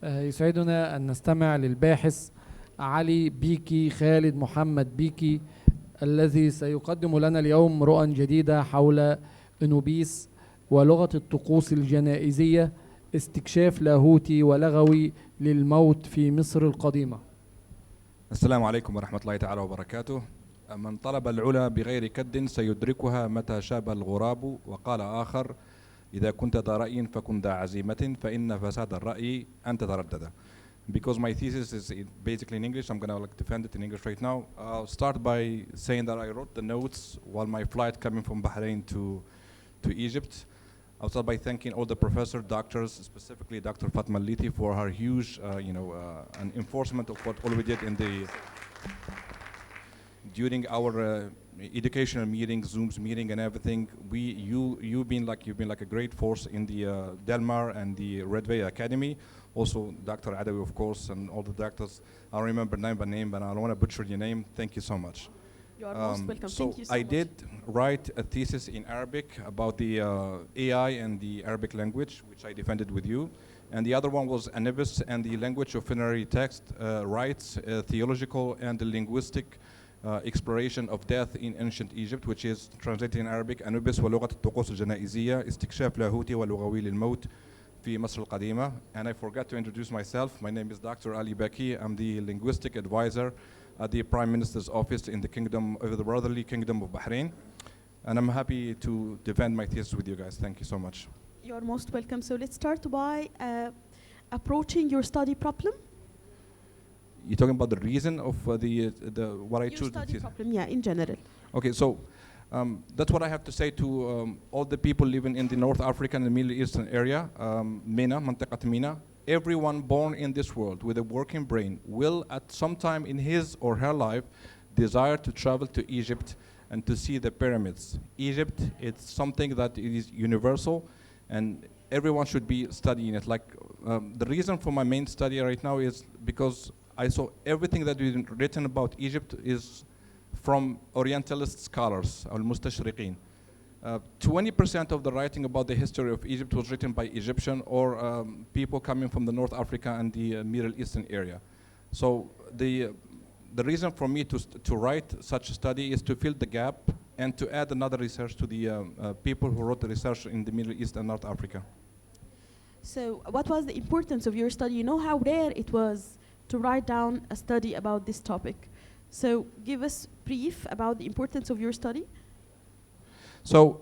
يسعدنا أن نستمع للباحث علي بيكي خالد محمد بيكي الذي سيقدم لنا اليوم رؤى جديدة حول أنوبيس ولغة الطقوس الجنائزية، استكشاف لاهوتي ولغوي للموت في مصر القديمة. السلام عليكم ورحمة الله تعالى وبركاته. من طلب العلا بغير كد سيدركها متى شاب الغراب، وقال آخر: إذا كنت ذا رأي فكن ذا عزيمة فإن فساد الرأي أن تتردد. Because my thesis is basically in English, I'm gonna defend it in English right now. I'll start by saying that I wrote the notes while my flight coming from Bahrain to Egypt. I'll start by thanking all the professors, doctors, specifically Dr. Fatma Liti for her huge, an enforcement of what all we did in the during our educational meetings, Zooms meeting, and everything. You've been like a great force in the Delmar and the Red Bay Academy. Also, Dr. Adawi, of course, and all the doctors. I don't remember name by name, but I don't want to butcher your name. Thank you so much. You are most welcome. Thank you so I much. did write a thesis in Arabic about the AI and the Arabic language, which I defended with you. And the other one was Anubis and the language of funerary text, rites, theological and linguistic exploration of death in ancient Egypt, which is translated in Arabic: Anubis ولغة الطقوس الجنائزية استكشاف لاهوتي ولغوي للموت في مصر القديمة. And I forgot to introduce myself. My name is Dr. Ali Baki. I'm the linguistic advisor at the Prime Minister's office in the Kingdom of the Brotherly Kingdom of Bahrain. And I'm happy to defend my thesis with you guys. Thank you so much. You are most welcome. So let's start by approaching your study problem. You're talking about the reason of what I Your choose. study problem, yeah, in general. Okay, so that's what I have to say to all the people living in the North African and Middle Eastern area, MENA, منطقة MENA. Everyone born in this world with a working brain will at some time in his or her life desire to travel to Egypt and to see the pyramids. Egypt, it's something that is universal and everyone should be studying it. Like the reason for my main study right now is because I saw everything that is written about Egypt is from Orientalist scholars, al-mustashriqin. 20% of the writing about the history of Egypt was written by Egyptian or people coming from the North Africa and the Middle Eastern area. So the reason for me to write such a study is to fill the gap and to add another research to the people who wrote the research in the Middle East and North Africa. So what was the importance of your study? You know how rare it was to write down a study about this topic. So give us brief about the importance of your study. So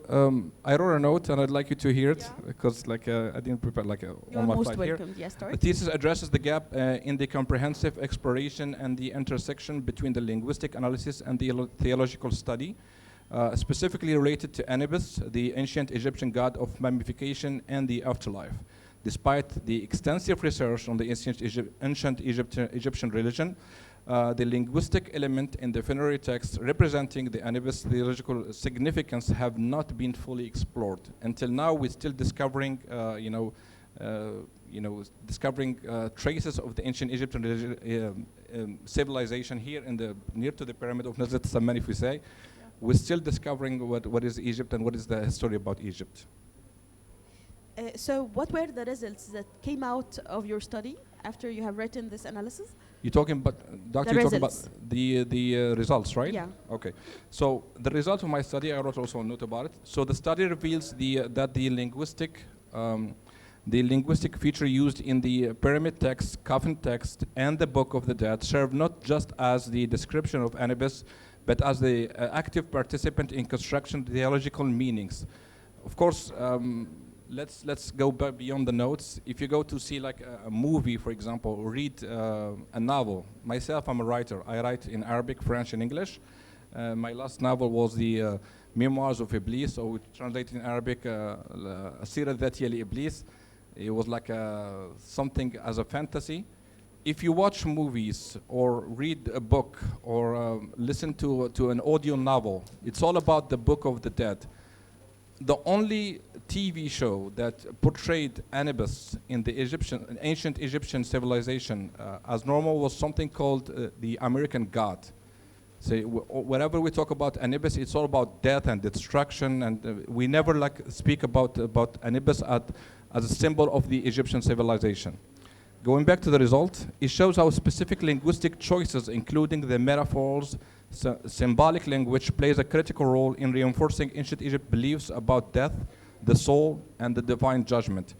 I wrote a note and I'd like you to hear it because I didn't prepare You are on my most flight here. welcome. Yes, start. The thesis addresses the gap in the comprehensive exploration and the intersection between the linguistic analysis and the theological study, specifically related to Anubis, the ancient Egyptian god of mummification and the afterlife. Despite the extensive research on the ancient Egyptian religion, the linguistic element in the funerary text representing the Anubis theological significance have not been fully explored. Until now, we're still discovering, discovering traces of the ancient Egyptian civilization here near to the pyramid of Nazat Saman, if we say. We're still discovering what is Egypt and what is the history about Egypt. So what were the results that came out of your study after you have written this analysis? You're talking about, Doctor, you're talking about the results, right? Yeah. Okay. So the result of my study, I wrote also a note about it. So the study reveals that the linguistic feature used in the pyramid text, coffin text, and the Book of the Dead serve not just as the description of Anubis, but as the active participant in construction theological meanings. Of course, let's go beyond the notes. If you go to see like a movie, for example, or read a novel. Myself, I'm a writer. I write in Arabic, French, and English. My last novel was the Memoirs of Iblis, or translated in Arabic, Asira Dhatiya li Iblis. It was like something as a fantasy. If you watch movies or read a book or listen to an audio novel, it's all about the Book of the Dead. The only TV show that portrayed Anubis in the ancient Egyptian civilization as normal was something called the American God. So whenever we talk about Anubis, it's all about death and destruction, and we never speak about Anubis as a symbol of the Egyptian civilization. Going back to the result, it shows how specific linguistic choices, including the metaphors, symbolic language, plays a critical role in reinforcing ancient Egypt beliefs about death, the soul, and the divine judgment.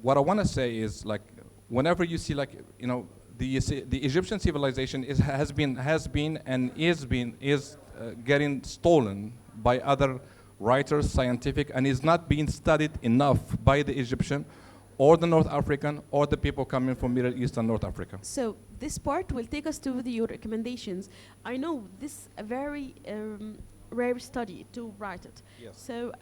What I want to say is, like, whenever you see, like, you know, the Egyptian civilization has been and is getting stolen by other writers, scientific, and is not being studied enough by the Egyptian or the North African or the people coming from Middle East and North Africa. So this part will take us to your recommendations. I know this is a very rare study to write it. Yes. So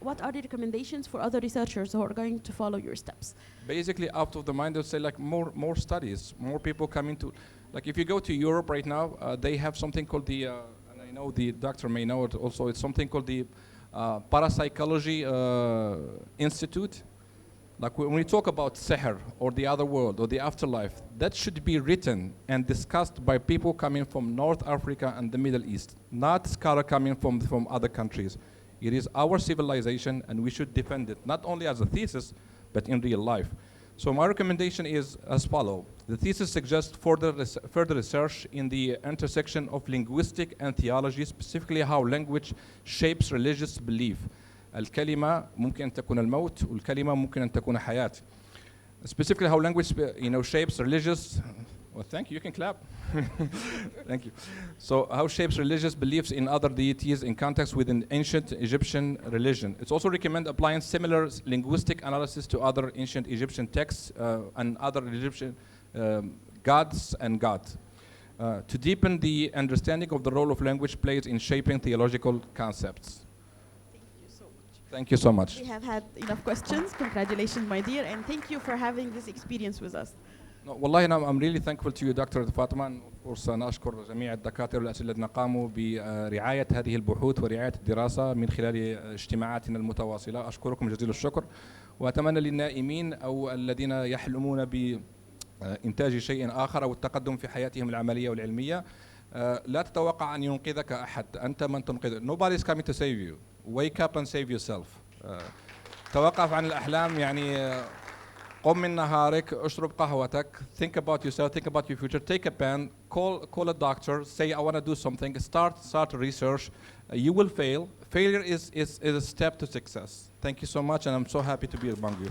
what are the recommendations for other researchers who are going to follow your steps? Basically, out of the mind, I would say, like, more studies, more people coming to, like, if you go to Europe right now, they have something called the, and I know the doctor may know it also, it's something called the Parapsychology Institute. Like, when we talk about sihr or the other world or the afterlife, that should be written and discussed by people coming from North Africa and the Middle East, not scholars coming from other countries. It is our civilization, and we should defend it, not only as a thesis, but in real life. So my recommendation is as follows. The thesis suggests further research in the intersection of linguistic and theology, specifically how language shapes religious belief. الكلمة ممكن أن تكون الموت والكلمة ممكن أن تكون حياة. Specifically how language shapes religious, well, thank you, you can clap. Thank you. So how shapes religious beliefs in other deities in context with an ancient Egyptian religion. It's also recommend applying similar linguistic analysis to other ancient Egyptian texts and other Egyptian gods and gods. To deepen the understanding of the role of language plays in shaping theological concepts. Thank you so much. We have had enough questions. Congratulations, my dear, and thank you for having this experience with us. No, والله I'm really thankful to you, Dr. Fatima, and of course أنا أشكر جميع الدكاترة والأساتذة الذين قاموا برعاية هذه البحوث ورعاية الدراسة من خلال اجتماعاتنا المتواصلة. أشكركم جزيل الشكر، وأتمنى للنائمين أو الذين يحلمون بإنتاج شيء آخر أو التقدم في حياتهم العملية والعلمية، لا تتوقع أن ينقذك أحد، أنت من تنقذ. Nobody is coming to save you. Wake up and save yourself. توقف عن الأحلام، يعني قم من نهارك، اشرب قهوتك, think about yourself, think about your future, take a pen, call a doctor, say I want to do something, start research. You will fail. Failure is a step to success. Thank you so much, and I'm so happy to be among you.